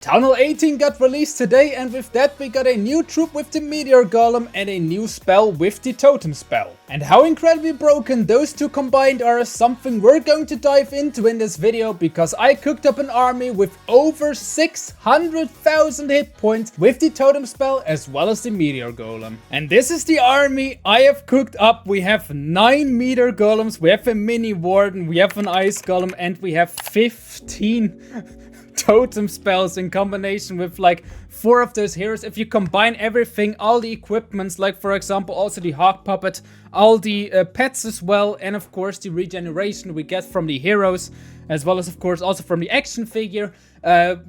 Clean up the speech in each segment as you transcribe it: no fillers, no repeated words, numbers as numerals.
Town Hall 18 got released today, and with that we got a new troop with the Meteor Golem and a new spell with the Totem spell. And how incredibly broken those two combined are is something we're going to dive into in this video, because I cooked up an army with over 600,000 hit points with the Totem spell as well as the Meteor Golem. And this is the army I have cooked up. We have 9 Meteor Golems, we have a mini Warden, we have an Ice Golem, and we have 15 Totem spells in combination with like 4 of those heroes. If you combine everything, all the equipments, like for example also the Hawk Puppet, all the pets as well, and of course the regeneration we get from the heroes, as well as of course also from the action figure,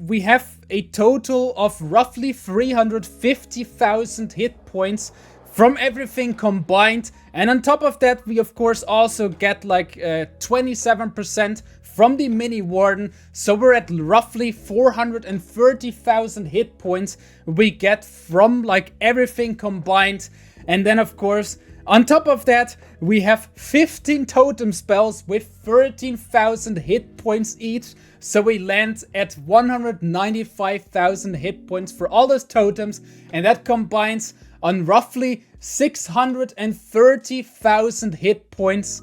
we have a total of roughly 350,000 hit points from everything combined. And on top of that we of course also get like 27% from the mini Warden, so we're at roughly 430,000 hit points we get from like everything combined. And then of course on top of that we have 15 Totem spells with 13,000 hit points each, so we land at 195,000 hit points for all those totems, and that combines on roughly 630,000 hit points.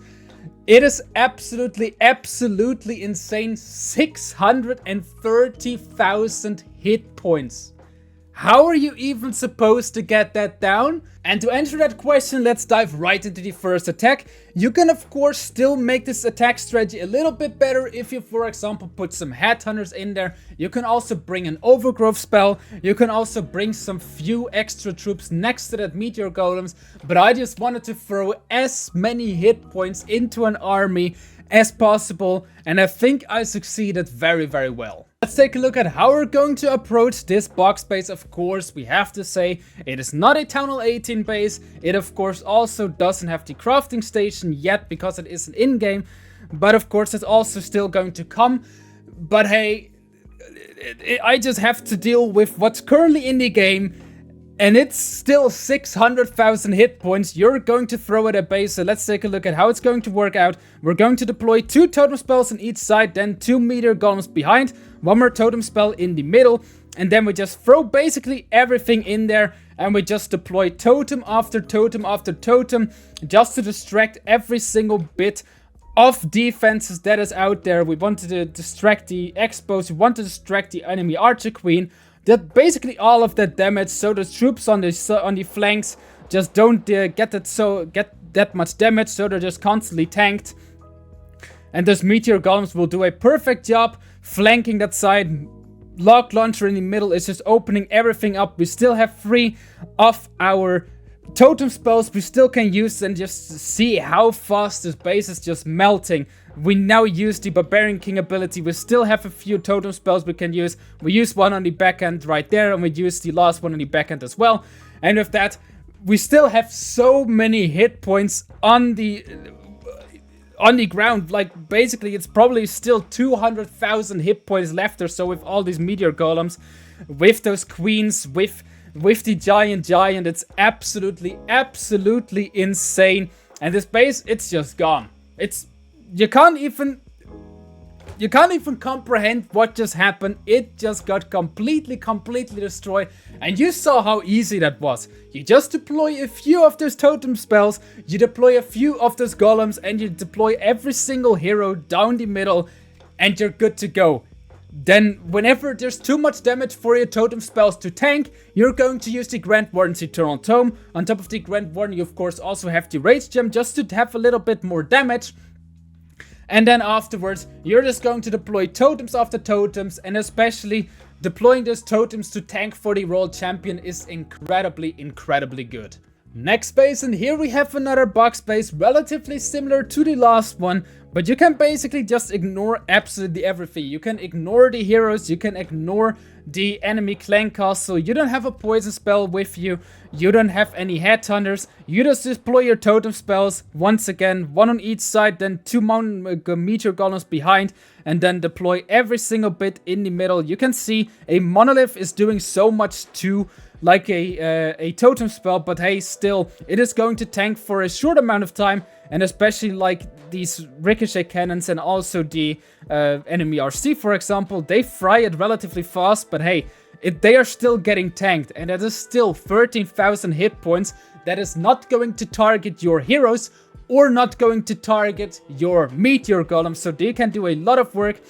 It is absolutely insane. 630,000 hit points. How are you even supposed to get that down? And to answer that question, let's dive right into the first attack. You can of course still make this attack strategy a little bit better if you, for example, put some headhunters in there. You can also bring an overgrowth spell. You can also bring some few extra troops next to that Meteor Golems. But I just wanted to throw as many hit points into an army as possible, and I think I succeeded very well. Let's take a look at how we're going to approach this box base. Of course, we have to say it is not a Town Hall 18 base. It of course also doesn't have the crafting station yet because it isn't in-game, but of course it's also still going to come. But hey, I just have to deal with what's currently in the game, and it's still 600,000 hit points you're going to throw at a base. So let's take a look at how it's going to work out. We're going to deploy 2 Totem spells on each side, then 2 Meteor Golems behind, 1 more Totem spell in the middle, and then we just throw basically everything in there, and we just deploy Totem after Totem after Totem, just to distract every single bit of defenses that is out there. We wanted to distract the Expos, we want to distract the enemy Archer Queen. That basically all of that damage, so the troops on the flanks just don't get that much damage, so they're just constantly tanked. And those Meteor Golems will do a perfect job flanking that side. Log Launcher in the middle is just opening everything up. We still have 3 of our Totem spells we still can use, and just see how fast this base is just melting. We now use the Barbarian King ability. We still have a few Totem spells we can use. We use one on the back end right there, and we use the last one on the back end as well. And with that, we still have so many hit points on the ground. Like basically it's probably still 200,000 hit points left or so with all these Meteor Golems, with those queens, with the giant, it's absolutely insane. And this base, it's just gone. You can't even comprehend what just happened. It just got completely destroyed. And you saw how easy that was. You just deploy a few of those Totem spells, you deploy a few of those Golems, and you deploy every single hero down the middle, and you're good to go. Then whenever there's too much damage for your Totem spells to tank, you're going to use the Grand Warden's Eternal Tome. On top of the Grand Warden, you of course also have the Rage Gem, just to have a little bit more damage. And then afterwards, you're just going to deploy totems after totems, and especially deploying those totems to tank for the World Champion is incredibly good. Next base, and here we have another box base relatively similar to the last one, but you can basically just ignore absolutely everything. You can ignore the heroes, you can ignore the enemy clan castle, you don't have a poison spell with you, you don't have any headhunters, you just deploy your Totem spells, once again, 1 on each side, then 2 Meteor Golems behind, and then deploy every single bit in the middle. You can see a Monolith is doing so much too, like a Totem spell, but hey, still, it is going to tank for a short amount of time, and especially like these ricochet cannons and also the enemy RC, for example, they fry it relatively fast, but hey, they are still getting tanked, and that is still 13,000 hit points that is not going to target your heroes or not going to target your Meteor Golem, so they can do a lot of work.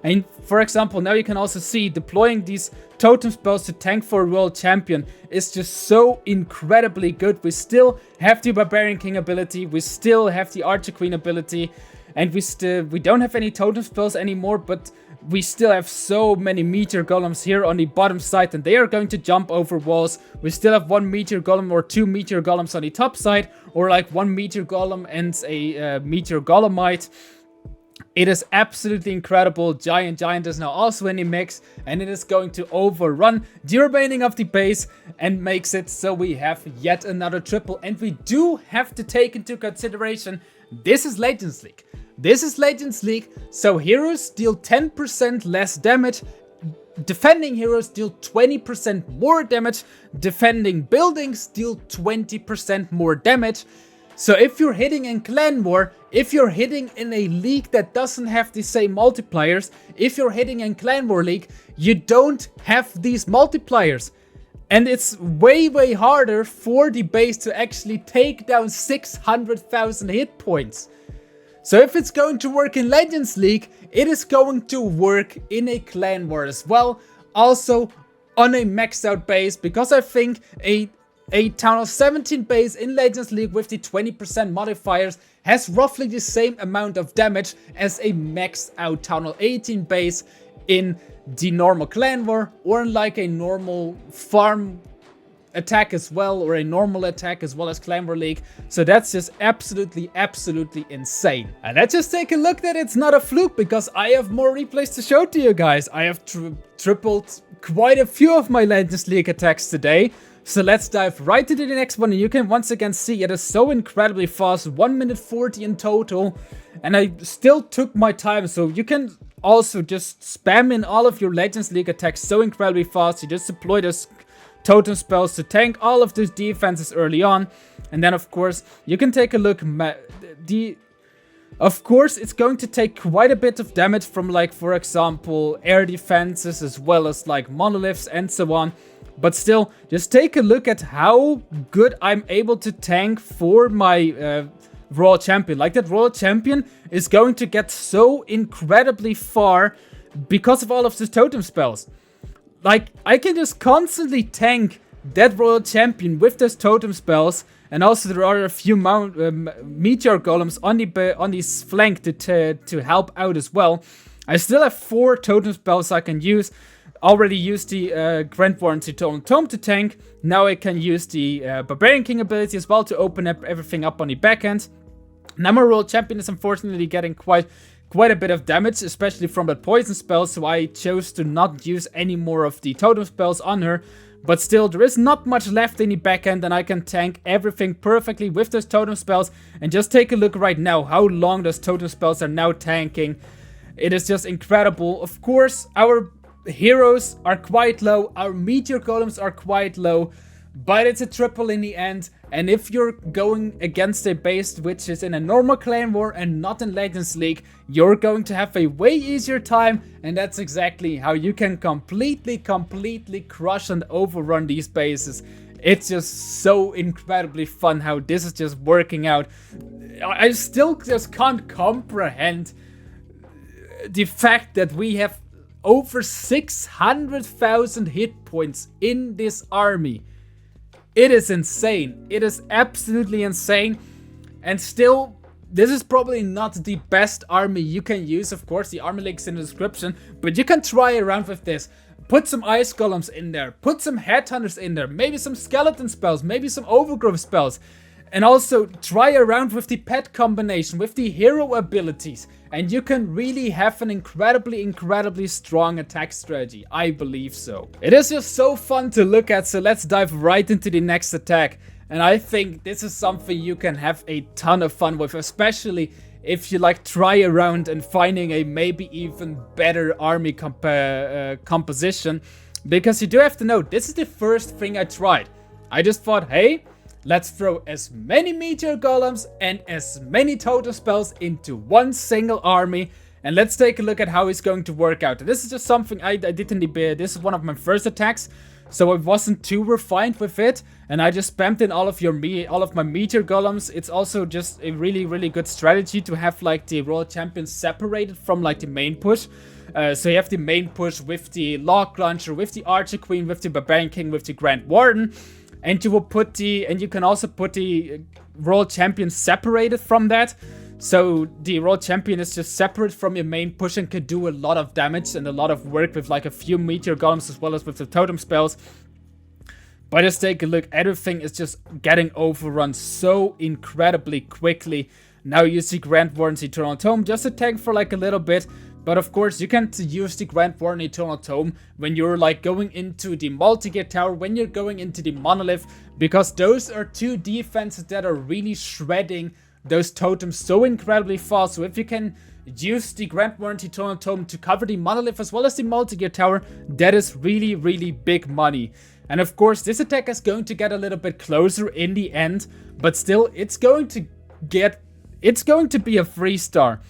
And for example, now you can also see deploying these totem spells to tank for a world champion is just so incredibly good. We still have the Barbarian King ability, we still have the Archer Queen ability, and we don't have any totem spells anymore, but we still have so many Meteor Golems here on the bottom side, and they are going to jump over walls. We still have one Meteor Golem or two Meteor Golems on the top side, or like one Meteor Golem and a Meteor Golemite. It is absolutely incredible. Giant is now also in the mix, and it is going to overrun the remaining of the base and makes it so we have yet another triple. And we do have to take into consideration, this is Legends League. This is Legends League, so heroes deal 10% less damage, defending heroes deal 20% more damage, defending buildings deal 20% more damage. So if you're hitting in Clan War, if you're hitting in a league that doesn't have the same multipliers, if you're hitting in Clan War League, you don't have these multipliers. And it's way harder for the base to actually take down 600,000 hit points. So if it's going to work in Legends League, it is going to work in a Clan War as well. Also on a maxed out base, because I think a Town Hall 17 base in Legends League with the 20% modifiers has roughly the same amount of damage as a maxed out Town Hall 18 base in the normal Clan War, or in like a normal farm attack as well, or a normal attack as well as Clan War League. So that's just absolutely insane. And let's just take a look that it's not a fluke, because I have more replays to show to you guys. I have tripled quite a few of my Legends League attacks today. So let's dive right into the next one, and you can once again see it is so incredibly fast, 1 minute 40 in total, and I still took my time. So you can also just spam in all of your Legends League attacks so incredibly fast. You just deploy those totem spells to tank all of those defenses early on, and then of course you can take a look. Of course, it's going to take quite a bit of damage from, like, for example, air defenses as well as like monoliths and so on. But still, just take a look at how good I'm able to tank for my Royal Champion. Like, that Royal Champion is going to get so incredibly far because of all of the totem spells. Like, I can just constantly tank that Royal Champion with those totem spells. And also there are a few Meteor Golems on the flank to help out as well. I still have 4 totem spells I can use. Already used the Grand Warranty Tome to tank. Now I can use the Barbarian King ability as well to open up everything up on the back end. Now my Royal Champion is unfortunately getting quite a bit of damage, especially from that poison spell, so I chose to not use any more of the totem spells on her. But still, there is not much left in the back end, and I can tank everything perfectly with those totem spells. And just take a look right now how long those totem spells are now tanking. It is just incredible. Of course, our heroes are quite low, our Meteor Golems are quite low, but it's a triple in the end. And if you're going against a base which is in a normal Clan War and not in Legends League, you're going to have a way easier time, and that's exactly how you can completely crush and overrun these bases. It's just so incredibly fun how this is just working out. I still just can't comprehend the fact that we have over 600,000 hit points in this army. It is insane. It is absolutely insane. And still, this is probably not the best army you can use. Of course, the army link's in the description, but you can try around with this. Put some ice golems in there, put some headhunters in there, maybe some skeleton spells, maybe some overgrowth spells. And also try around with the pet combination, with the hero abilities. And you can really have an incredibly strong attack strategy. I believe so. It is just so fun to look at, so let's dive right into the next attack. And I think this is something you can have a ton of fun with, especially if you like try around and finding a maybe even better army composition. Because you do have to know, this is the first thing I tried. I just thought, hey, Let's throw as many Meteor Golems and as many Totem spells into one single army. And let's take a look at how it's going to work out. This is just something I did in the bid. This is one of my first attacks, so I wasn't too refined with it. And I just spammed in all of my Meteor Golems. It's also just a really good strategy to have like the Royal Champions separated from like the main push. So you have the main push with the Log Launcher, with the Archer Queen, with the Barbarian King, with the Grand Warden. And you can also put the Royal Champion separated from that. So the Royal Champion is just separate from your main push and can do a lot of damage and a lot of work with like a few Meteor Golems as well as with the Totem spells. But just take a look, everything is just getting overrun so incredibly quickly. Now you see Grand Warden's Eternal Tome just a tank for like a little bit. But of course, you can't use the Grand Warden Eternal Tome when you're like going into the multi-gear tower, when you're going into the Monolith, because those are two defenses that are really shredding those totems so incredibly fast. So if you can use the Grand Warden Eternal Tome to cover the Monolith as well as the multi-gear tower, that is really big money. And of course, this attack is going to get a little bit closer in the end, but still, it's going to be a 3-star.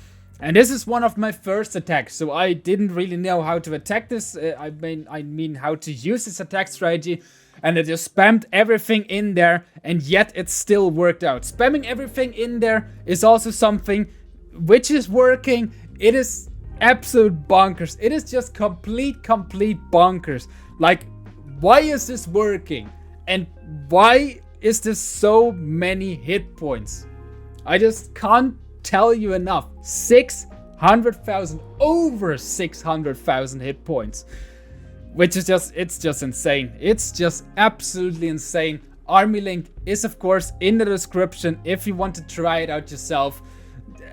And this is one of my first attacks, so I didn't really know how to attack this. I mean how to use this attack strategy, and I just spammed everything in there, and yet it still worked out. Spamming everything in there is also something which is working. It is absolute bonkers. It is just complete bonkers. Like, why is this working? And why is there so many hit points? I just can't tell you enough. 600,000, over 600,000 hit points, which is it's just insane. It's just absolutely insane. Army link is of course in the description if you want to try it out yourself,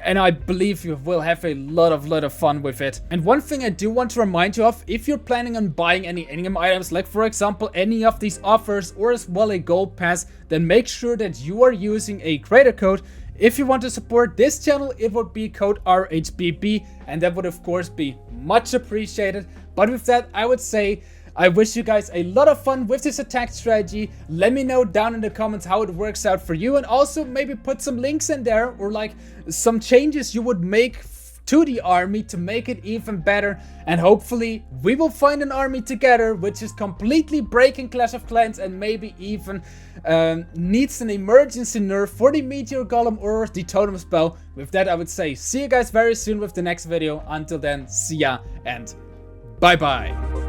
and I believe you will have a lot of fun with it. And one thing I do want to remind you of, if you're planning on buying any in-game items, like for example any of these offers or as well a gold pass, then make sure that you are using a creator code. If you want to support this channel, it would be code RHBB, and that would of course be much appreciated. But with that, I would say I wish you guys a lot of fun with this attack strategy. Let me know down in the comments how it works out for you, and also maybe put some links in there or like some changes you would make to the army to make it even better. And hopefully we will find an army together which is completely breaking Clash of Clans and maybe even needs an emergency nerf for the Meteor Golem or the Totem spell. With that, I would say see you guys very soon with the next video. Until then, see ya and bye bye.